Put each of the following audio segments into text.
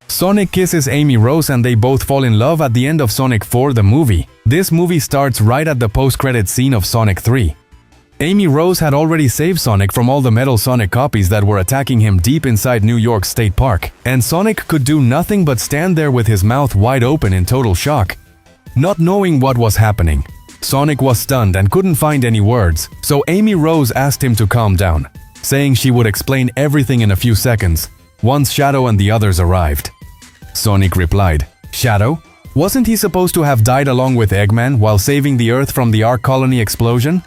Sonic kisses Amy Rose and they both fall in love at the end of Sonic 4 the movie. This movie starts right at the post-credit scene of Sonic 3. Amy Rose had already saved Sonic from all the Metal Sonic copies that were attacking him deep inside New York State Park, and Sonic could do nothing but stand there with his mouth wide open in total shock, not knowing what was happening. Sonic was stunned and couldn't find any words, so Amy Rose asked him to calm down, saying she would explain everything in a few seconds, once Shadow and the others arrived. Sonic replied, "Shadow? Wasn't he supposed to have died along with Eggman while saving the Earth from the Ark Colony explosion?"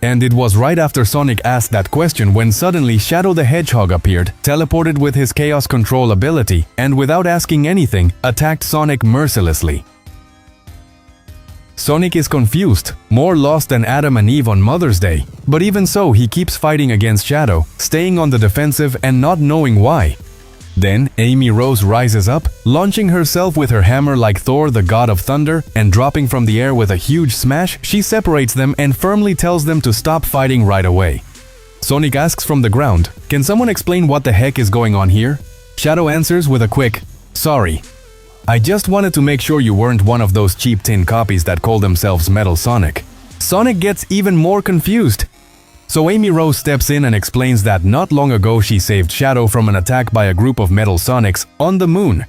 And it was right after Sonic asked that question when suddenly Shadow the Hedgehog appeared, teleported with his Chaos Control ability, and without asking anything, attacked Sonic mercilessly. Sonic is confused, more lost than Adam and Eve on Mother's Day, but even so he keeps fighting against Shadow, staying on the defensive and not knowing why. Then, Amy Rose rises up, launching herself with her hammer like Thor, the god of thunder, and dropping from the air with a huge smash, she separates them and firmly tells them to stop fighting right away. Sonic asks from the ground, "Can someone explain what the heck is going on here?" Shadow answers with a quick, "Sorry. I just wanted to make sure you weren't one of those cheap tin copies that call themselves Metal Sonic." Sonic gets even more confused. So Amy Rose steps in and explains that not long ago she saved Shadow from an attack by a group of Metal Sonics on the moon.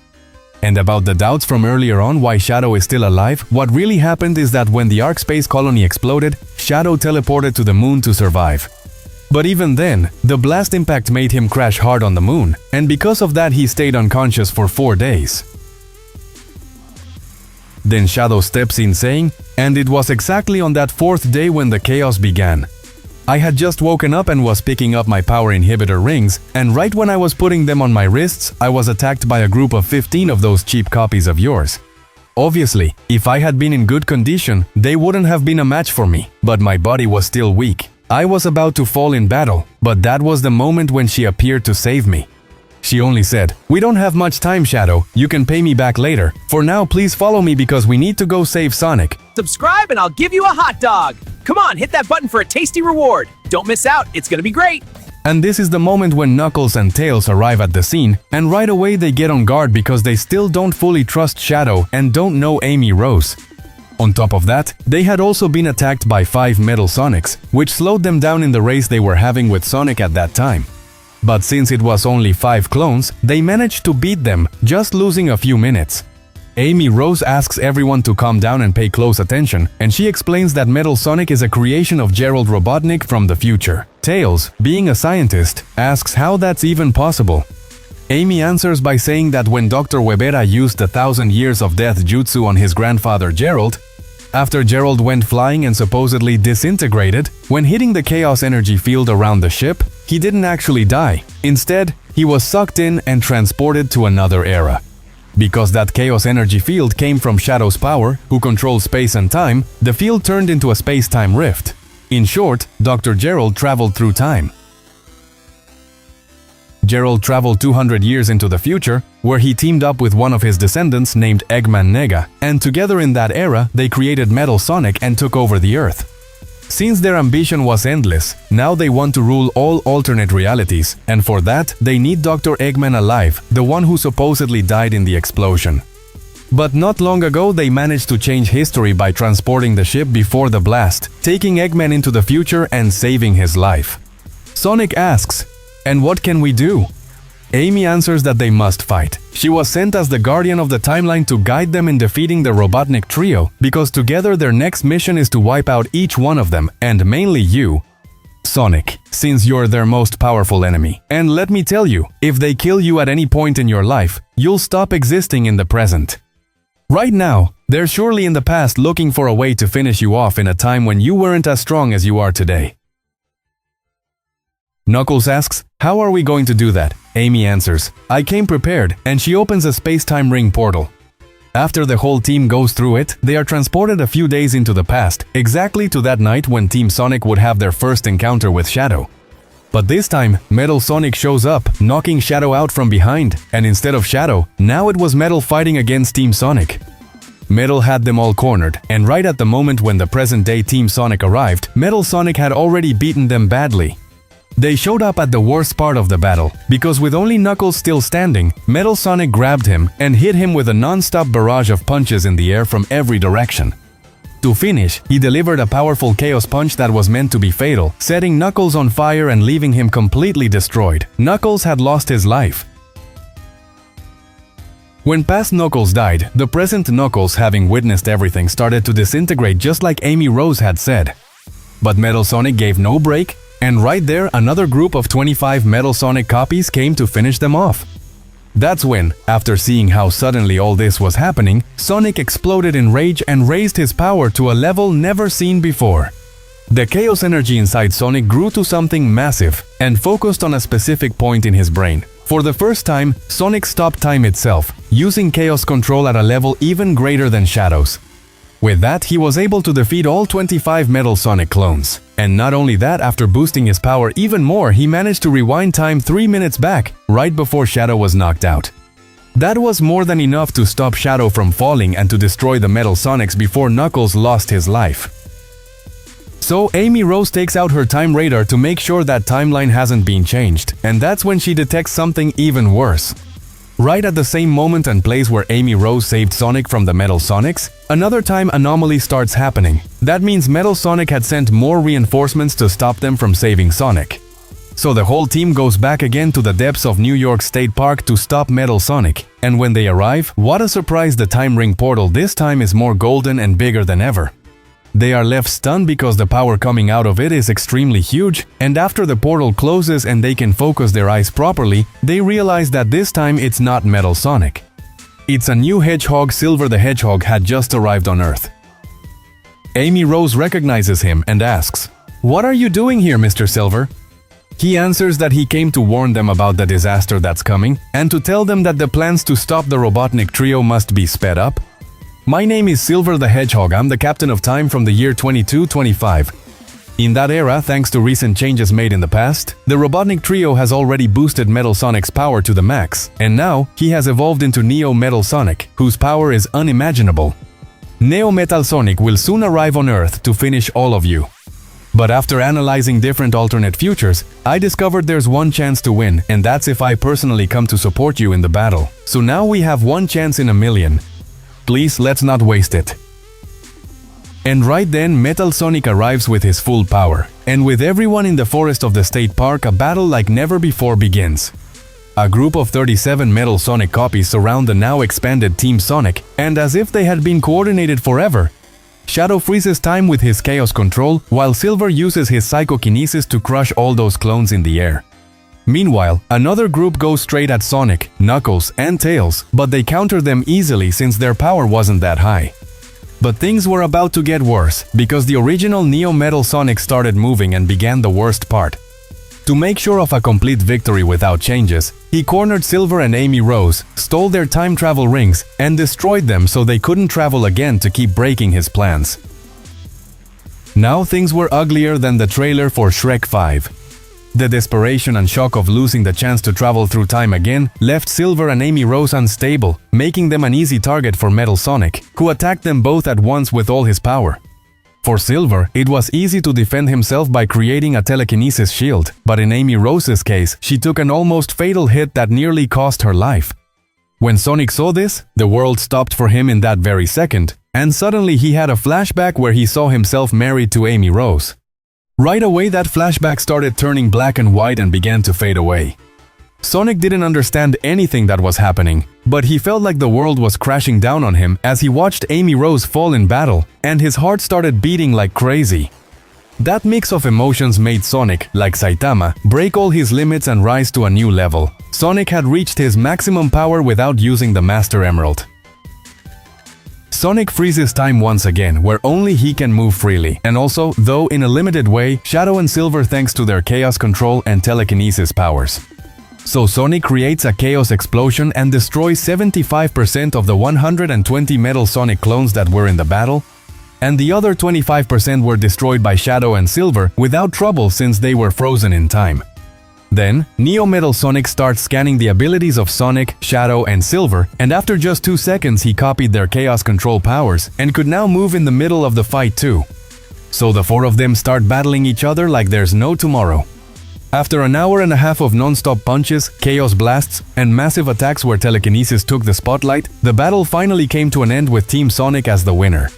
And about the doubts from earlier on why Shadow is still alive, what really happened is that when the Ark Space Colony exploded, Shadow teleported to the moon to survive. But even then, the blast impact made him crash hard on the moon, and because of that he stayed unconscious for 4 days. Then Shadow steps in saying, "And it was exactly on that 4th day when the chaos began. I had just woken up and was picking up my power inhibitor rings, and right when I was putting them on my wrists, I was attacked by a group of 15 of those cheap copies of yours. Obviously, if I had been in good condition, they wouldn't have been a match for me, but my body was still weak. I was about to fall in battle, but that was the moment when she appeared to save me. She only said, 'We don't have much time, Shadow. You can pay me back later. For now, please follow me because we need to go save Sonic.'" Subscribe and I'll give you a hot dog. Come on, hit that button for a tasty reward. Don't miss out, it's gonna be great. And this is the moment when Knuckles and Tails arrive at the scene, and right away they get on guard because they still don't fully trust Shadow and don't know Amy Rose. On top of that, they had also been attacked by 5 Metal Sonics, which slowed them down in the race they were having with Sonic at that time. But since it was only 5 clones, they managed to beat them, just losing a few minutes. Amy Rose asks everyone to calm down and pay close attention, and she explains that Metal Sonic is a creation of Gerald Robotnik from the future. Tails, being a scientist, asks how that's even possible. Amy answers by saying that when Dr. Webera used the 1,000 Years of Death jutsu on his grandfather Gerald, after Gerald went flying and supposedly disintegrated, when hitting the chaos energy field around the ship, he didn't actually die. Instead, he was sucked in and transported to another era. Because that chaos energy field came from Shadow's power, who controls space and time, the field turned into a space-time rift. In short, Dr. Gerald traveled through time. Gerald traveled 200 years into the future, where he teamed up with one of his descendants named Eggman Nega, and together in that era, they created Metal Sonic and took over the Earth. Since their ambition was endless, now they want to rule all alternate realities, and for that, they need Dr. Eggman alive, the one who supposedly died in the explosion. But not long ago, they managed to change history by transporting the ship before the blast, taking Eggman into the future and saving his life. Sonic asks, "And what can we do?" Amy answers that they must fight. She was sent as the guardian of the timeline to guide them in defeating the Robotnik trio, because together their next mission is to wipe out each one of them, and mainly you, Sonic, since you're their most powerful enemy. And let me tell you, if they kill you at any point in your life, you'll stop existing in the present. Right now, they're surely in the past looking for a way to finish you off in a time when you weren't as strong as you are today. Knuckles asks, "How are we going to do that?" Amy answers, "I came prepared," and she opens a space-time ring portal. After the whole team goes through it, they are transported a few days into the past, exactly to that night when Team Sonic would have their first encounter with Shadow. But this time, Metal Sonic shows up, knocking Shadow out from behind, and instead of Shadow, now it was Metal fighting against Team Sonic. Metal had them all cornered, and right at the moment when the present-day Team Sonic arrived, Metal Sonic had already beaten them badly. They showed up at the worst part of the battle, because with only Knuckles still standing, Metal Sonic grabbed him and hit him with a non-stop barrage of punches in the air from every direction. To finish, he delivered a powerful Chaos Punch that was meant to be fatal, setting Knuckles on fire and leaving him completely destroyed. Knuckles had lost his life. When past Knuckles died, the present Knuckles, having witnessed everything, started to disintegrate just like Amy Rose had said. But Metal Sonic gave no break, and right there another group of 25 Metal Sonic copies came to finish them off. That's when, after seeing how suddenly all this was happening, Sonic exploded in rage and raised his power to a level never seen before. The chaos energy inside Sonic grew to something massive and focused on a specific point in his brain. For the first time, Sonic stopped time itself, using chaos control at a level even greater than Shadow's. With that, he was able to defeat all 25 Metal Sonic clones. And not only that, after boosting his power even more, he managed to rewind time 3 minutes back, right before Shadow was knocked out. That was more than enough to stop Shadow from falling and to destroy the Metal Sonics before Knuckles lost his life. So Amy Rose takes out her time radar to make sure that timeline hasn't been changed, and that's when she detects something even worse. Right at the same moment and place where Amy Rose saved Sonic from the Metal Sonics, another time anomaly starts happening. That means Metal Sonic had sent more reinforcements to stop them from saving Sonic. So the whole team goes back again to the depths of New York State Park to stop Metal Sonic. And when they arrive, what a surprise, the time ring portal this time is more golden and bigger than ever. They are left stunned because the power coming out of it is extremely huge, and after the portal closes and they can focus their eyes properly, they realize that this time it's not Metal Sonic. It's a new hedgehog. Silver the Hedgehog had just arrived on Earth. Amy Rose recognizes him and asks, "What are you doing here, Mr. Silver?" He answers that he came to warn them about the disaster that's coming and to tell them that the plans to stop the Robotnik trio must be sped up. "My name is Silver the Hedgehog. I'm the captain of time from the year 2225. In that era, thanks to recent changes made in the past, the Robotnik trio has already boosted Metal Sonic's power to the max, and now he has evolved into Neo Metal Sonic, whose power is unimaginable. Neo Metal Sonic will soon arrive on Earth to finish all of you. But after analyzing different alternate futures, I discovered there's one chance to win, and that's if I personally come to support you in the battle. So now we have one chance in a million. Please, let's not waste it." And right then, Metal Sonic arrives with his full power, and with everyone in the forest of the state park, a battle like never before begins. A group of 37 Metal Sonic copies surround the now expanded Team Sonic, and as if they had been coordinated forever, Shadow freezes time with his chaos control, while Silver uses his psychokinesis to crush all those clones in the air. Meanwhile, another group goes straight at Sonic, Knuckles, and Tails, but they counter them easily since their power wasn't that high. But things were about to get worse, because the original Neo Metal Sonic started moving and began the worst part. To make sure of a complete victory without changes, he cornered Silver and Amy Rose, stole their time travel rings, and destroyed them so they couldn't travel again to keep breaking his plans. Now things were uglier than the trailer for Shrek 5. The desperation and shock of losing the chance to travel through time again left Silver and Amy Rose unstable, making them an easy target for Metal Sonic, who attacked them both at once with all his power. For Silver, it was easy to defend himself by creating a telekinesis shield, but in Amy Rose's case, she took an almost fatal hit that nearly cost her life. When Sonic saw this, the world stopped for him in that very second, and suddenly he had a flashback where he saw himself married to Amy Rose. Right away, that flashback started turning black and white and began to fade away. Sonic didn't understand anything that was happening, but he felt like the world was crashing down on him as he watched Amy Rose fall in battle, and his heart started beating like crazy. That mix of emotions made Sonic, like Saitama, break all his limits and rise to a new level. Sonic had reached his maximum power without using the Master Emerald. Sonic freezes time once again, where only he can move freely, and also, though in a limited way, Shadow and Silver thanks to their chaos control and telekinesis powers. So Sonic creates a chaos explosion and destroys 75% of the 120 Metal Sonic clones that were in the battle, and the other 25% were destroyed by Shadow and Silver without trouble since they were frozen in time. Then, Neo Metal Sonic starts scanning the abilities of Sonic, Shadow, and Silver, and after just 2 seconds he copied their chaos control powers and could now move in the middle of the fight too. So the 4 of them start battling each other like there's no tomorrow. After an hour and a half of non-stop punches, chaos blasts, and massive attacks where telekinesis took the spotlight, the battle finally came to an end with Team Sonic as the winner.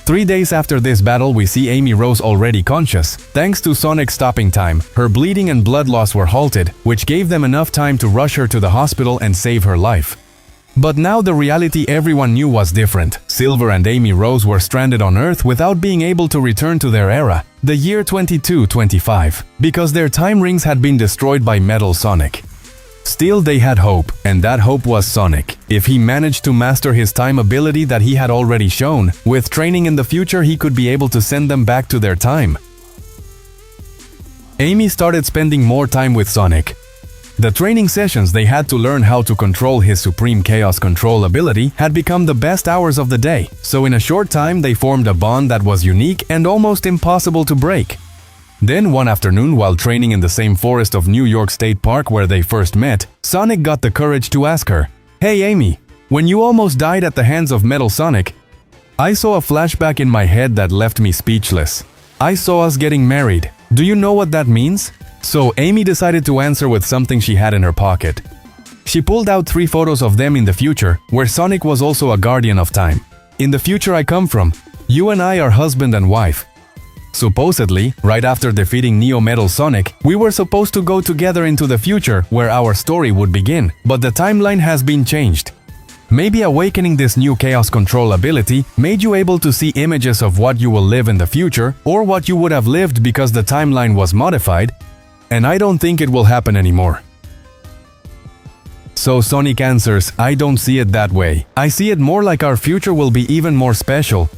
3 days after this battle, we see Amy Rose already conscious. Thanks to Sonic's stopping time, her bleeding and blood loss were halted, which gave them enough time to rush her to the hospital and save her life. But now the reality everyone knew was different. Silver and Amy Rose were stranded on Earth without being able to return to their era, the year 2225, because their time rings had been destroyed by Metal Sonic. Still, they had hope, and that hope was Sonic. If he managed to master his time ability that he had already shown, with training in the future he could be able to send them back to their time. Amy started spending more time with Sonic. The training sessions they had to learn how to control his supreme chaos control ability had become the best hours of the day, so in a short time they formed a bond that was unique and almost impossible to break. Then one afternoon, while training in the same forest of New York State Park where they first met, Sonic got the courage to ask her, "Hey Amy, when you almost died at the hands of Metal Sonic, I saw a flashback in my head that left me speechless. I saw us getting married. Do you know what that means?" So Amy decided to answer with something she had in her pocket. She pulled out 3 photos of them in the future, where Sonic was also a guardian of time. "In the future I come from, you and I are husband and wife." Supposedly, right after defeating Neo Metal Sonic, we were supposed to go together into the future where our story would begin, but the timeline has been changed. Maybe awakening this new chaos control ability made you able to see images of what you will live in the future or what you would have lived because the timeline was modified, and I don't think it will happen anymore. So Sonic answers, "I don't see it that way. I see it more like our future will be even more special,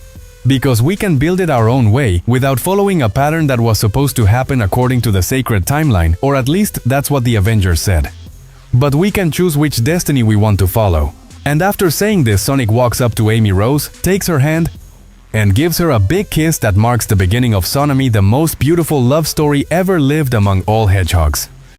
because we can build it our own way without following a pattern that was supposed to happen according to the sacred timeline, or at least that's what the Avengers said. But we can choose which destiny we want to follow." And after saying this, Sonic walks up to Amy Rose, takes her hand, and gives her a big kiss that marks the beginning of Sonomy, the most beautiful love story ever lived among all hedgehogs.